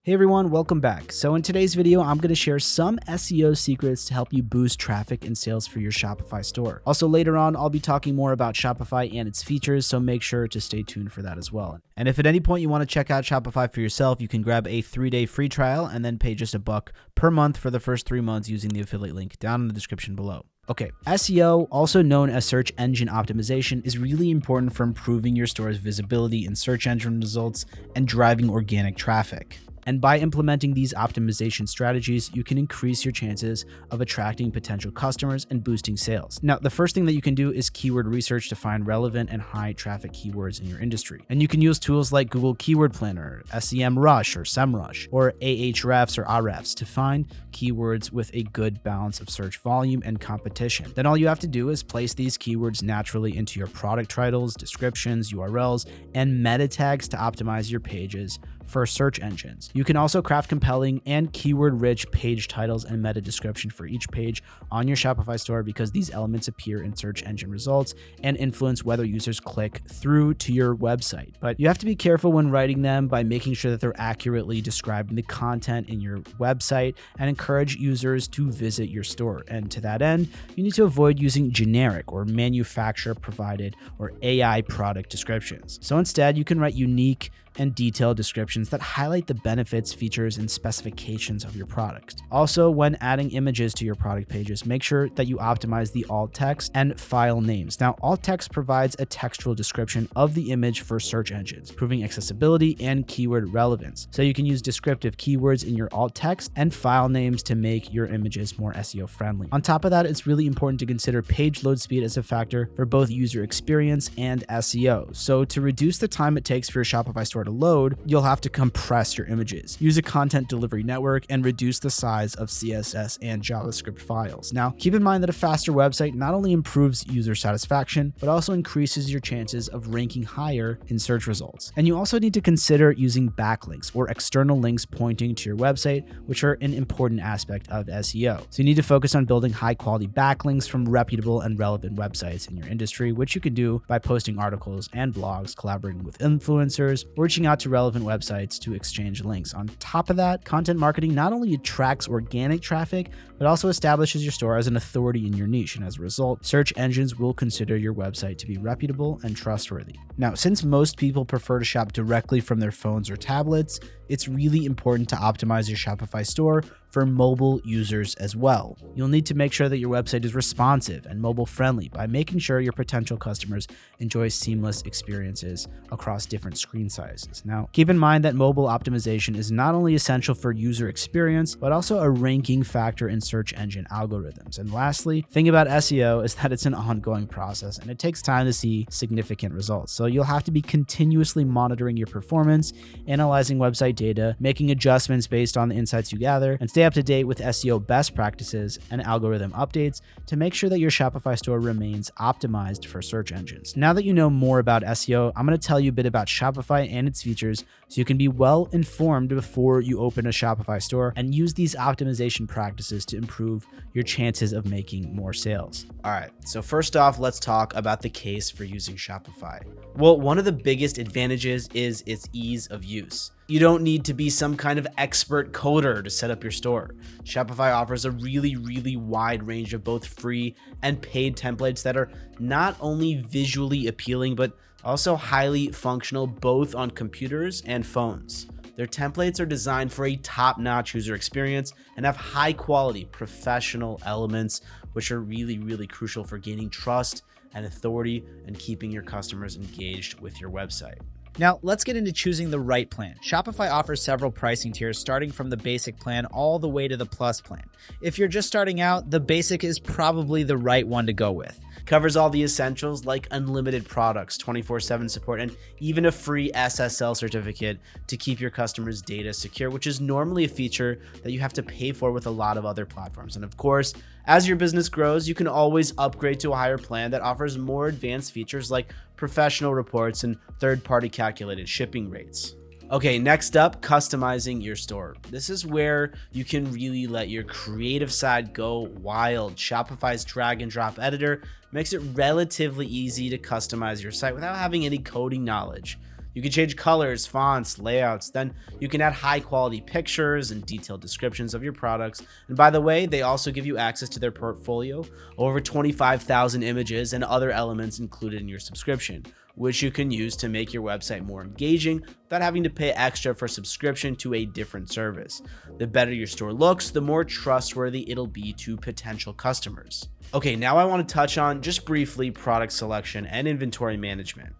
Hey everyone, welcome back. So in today's video, I'm going to share some SEO secrets to help you boost traffic and sales for your Shopify store. Also later on, I'll be talking more about Shopify and its features, so make sure to stay tuned for that as well. And if at any point you want to check out Shopify for yourself, you can grab a 3-day free trial and then pay just $1 per month for the first 3 months using the affiliate link down in the description below. Okay, SEO, also known as search engine optimization, is really important for improving your store's visibility in search engine results and driving organic traffic. And by implementing these optimization strategies, you can increase your chances of attracting potential customers and boosting sales. Now, the first thing that you can do is keyword research to find relevant and high traffic keywords in your industry. And you can use tools like Google Keyword Planner, SEMrush or SEMrush, or Ahrefs or Ahrefs to find keywords with a good balance of search volume and competition. Then all you have to do is place these keywords naturally into your product titles, descriptions, URLs, and meta tags to optimize your pages for search engines. You can also craft compelling and keyword-rich page titles and meta description for each page on your Shopify store because these elements appear in search engine results and influence whether users click through to your website. But you have to be careful when writing them by making sure that they're accurately describing the content in your website and encourage users to visit your store. And to that end, you need to avoid using generic or manufacturer-provided or AI product descriptions. So instead, you can write unique and detailed descriptions that highlight the benefits, features, and specifications of your product. Also, when adding images to your product pages, make sure that you optimize the alt text and file names. Now, alt text provides a textual description of the image for search engines, proving accessibility and keyword relevance. So you can use descriptive keywords in your alt text and file names to make your images more SEO friendly. On top of that, it's really important to consider page load speed as a factor for both user experience and SEO. So to reduce the time it takes for your Shopify store to load, you'll have to compress your images, use a content delivery network, and reduce the size of CSS and JavaScript files. Now, keep in mind that a faster website not only improves user satisfaction, but also increases your chances of ranking higher in search results. And you also need to consider using backlinks or external links pointing to your website, which are an important aspect of SEO. So you need to focus on building high quality backlinks from reputable and relevant websites in your industry, which you can do by posting articles and blogs, collaborating with influencers, or reaching out to relevant websites to exchange links. On top of that, content marketing not only attracts organic traffic, but also establishes your store as an authority in your niche. And as a result, search engines will consider your website to be reputable and trustworthy. Now, since most people prefer to shop directly from their phones or tablets, it's really important to optimize your Shopify store for mobile users as well. You'll need to make sure that your website is responsive and mobile friendly by making sure your potential customers enjoy seamless experiences across different screen sizes. Now, keep in mind that mobile optimization is not only essential for user experience, but also a ranking factor in search engine algorithms. And lastly, the thing about SEO is that it's an ongoing process and it takes time to see significant results. So you'll have to be continuously monitoring your performance, analyzing website data, making adjustments based on the insights you gather, and stay up to date with SEO best practices and algorithm updates to make sure that your Shopify store remains optimized for search engines. Now that you know more about SEO, I'm going to tell you a bit about Shopify and its features so you can be well informed before you open a Shopify store and use these optimization practices to improve your chances of making more sales. All right, so first off, let's talk about the case for using Shopify. Well, one of the biggest advantages is its ease of use. You don't need to be some kind of expert coder to set up your store. Shopify offers a really wide range of both free and paid templates that are not only visually appealing, but also highly functional both on computers and phones. Their templates are designed for a top-notch user experience and have high-quality professional elements, which are really crucial for gaining trust and authority and keeping your customers engaged with your website. Now, let's get into choosing the right plan. Shopify offers several pricing tiers starting from the basic plan all the way to the plus plan. If you're just starting out, the basic is probably the right one to go with. Covers all the essentials like unlimited products, 24/7 support, and even a free SSL certificate to keep your customers' data secure, which is normally a feature that you have to pay for with a lot of other platforms. And of course, as your business grows, you can always upgrade to a higher plan that offers more advanced features like professional reports and third-party calculated shipping rates. Okay, next up, customizing your store. This is where you can really let your creative side go wild. Shopify's drag and drop editor makes it relatively easy to customize your site without having any coding knowledge. You You can change colors, fonts, layouts. Then you can add high quality pictures and detailed descriptions of your products. And by the way, they also give you access to their portfolio, over 25,000 images and other elements included in your subscription, which you can use to make your website more engaging without having to pay extra for subscription to a different service. The better your store looks, the more trustworthy it'll be to potential customers. Okay, now I want to touch on just briefly product selection and inventory management.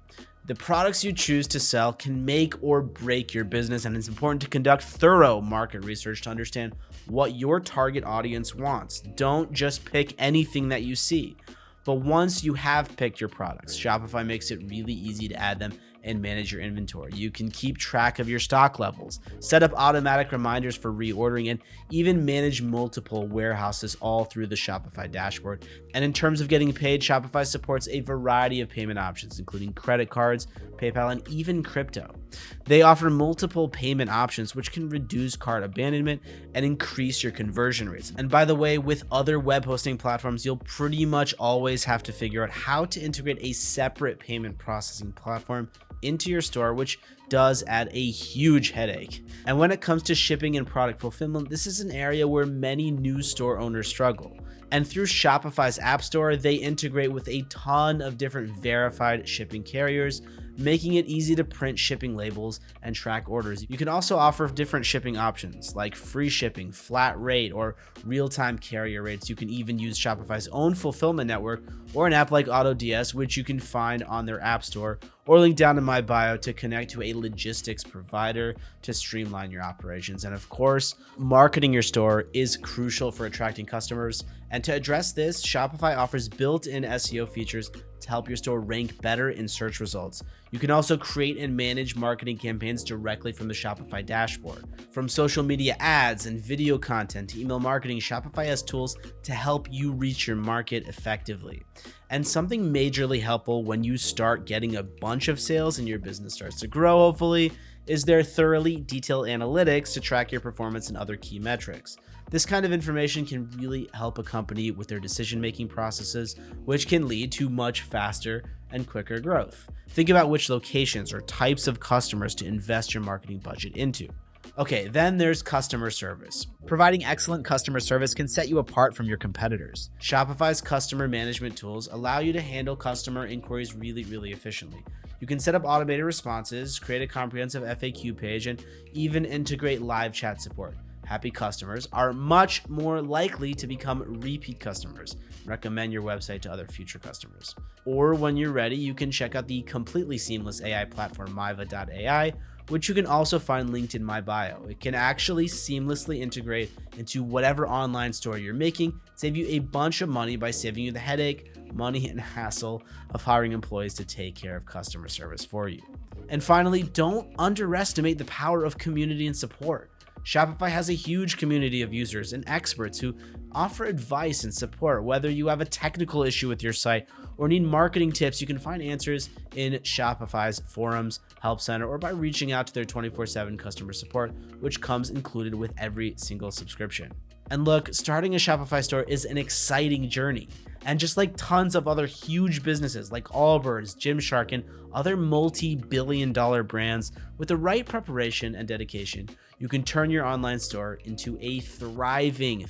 The products you choose to sell can make or break your business, and it's important to conduct thorough market research to understand what your target audience wants. Don't just pick anything that you see. But once you have picked your products, Shopify makes it really easy to add them and manage your inventory. You can keep track of your stock levels, set up automatic reminders for reordering, and even manage multiple warehouses all through the Shopify dashboard. And in terms of getting paid, Shopify supports a variety of payment options, including credit cards, PayPal, and even crypto. They offer multiple payment options, which can reduce cart abandonment and increase your conversion rates. And by the way, with other web hosting platforms, you'll pretty much always have to figure out how to integrate a separate payment processing platform into your store, which does add a huge headache. And when it comes to shipping and product fulfillment, this is an area where many new store owners struggle. And through Shopify's App Store, they integrate with a ton of different verified shipping carriers, making it easy to print shipping labels and track orders. You can also offer different shipping options like free shipping, flat rate, or real-time carrier rates. You can even use Shopify's own fulfillment network or an app like AutoDS, which you can find on their App Store, or link down in my bio to connect to a logistics provider to streamline your operations. And of course, marketing your store is crucial for attracting customers. And to address this, Shopify offers built-in SEO features to help your store rank better in search results. You can also create and manage marketing campaigns directly from the Shopify dashboard. From social media ads and video content to email marketing, Shopify has tools to help you reach your market effectively. And something majorly helpful when you start getting a bunch of sales and your business starts to grow, hopefully, is their thoroughly detailed analytics to track your performance and other key metrics. This kind of information can really help a company with their decision-making processes, which can lead to much faster and quicker growth. Think about which locations or types of customers to invest your marketing budget into. Okay, then there's customer service. Providing excellent customer service can set you apart from your competitors. Shopify's customer management tools allow you to handle customer inquiries really efficiently. You can set up automated responses, create a comprehensive FAQ page, and even integrate live chat support. Happy customers are much more likely to become repeat customers. Recommend your website to other future customers. Or when you're ready, you can check out the completely seamless AI platform Myva.ai, which you can also find linked in my bio. It can actually seamlessly integrate into whatever online store you're making, save you a bunch of money by saving you the headache, money, and hassle of hiring employees to take care of customer service for you. And finally, don't underestimate the power of community and support. Shopify has a huge community of users and experts who offer advice and support. Whether you have a technical issue with your site or need marketing tips, you can find answers in Shopify's forums, help center, or by reaching out to their 24/7 customer support, which comes included with every single subscription. And look, starting a Shopify store is an exciting journey. And just like tons of other huge businesses like Allbirds, Gymshark, and other multi-billion-dollar brands, with the right preparation and dedication, you can turn your online store into a thriving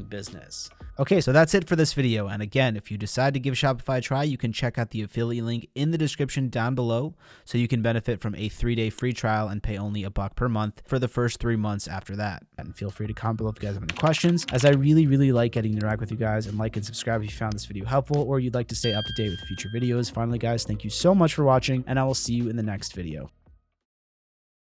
business. Okay, so that's it for this video. And again, if you decide to give Shopify a try, you can check out the affiliate link in the description down below so you can benefit from a 3-day free trial and pay only $1 per month for the first 3 months after that. And feel free to comment below if you guys have any questions, as I really like getting to interact with you guys. And like and subscribe if you found this video helpful or you'd like to stay up to date with future videos. Finally, guys, thank you so much for watching, and I will see you in the next video.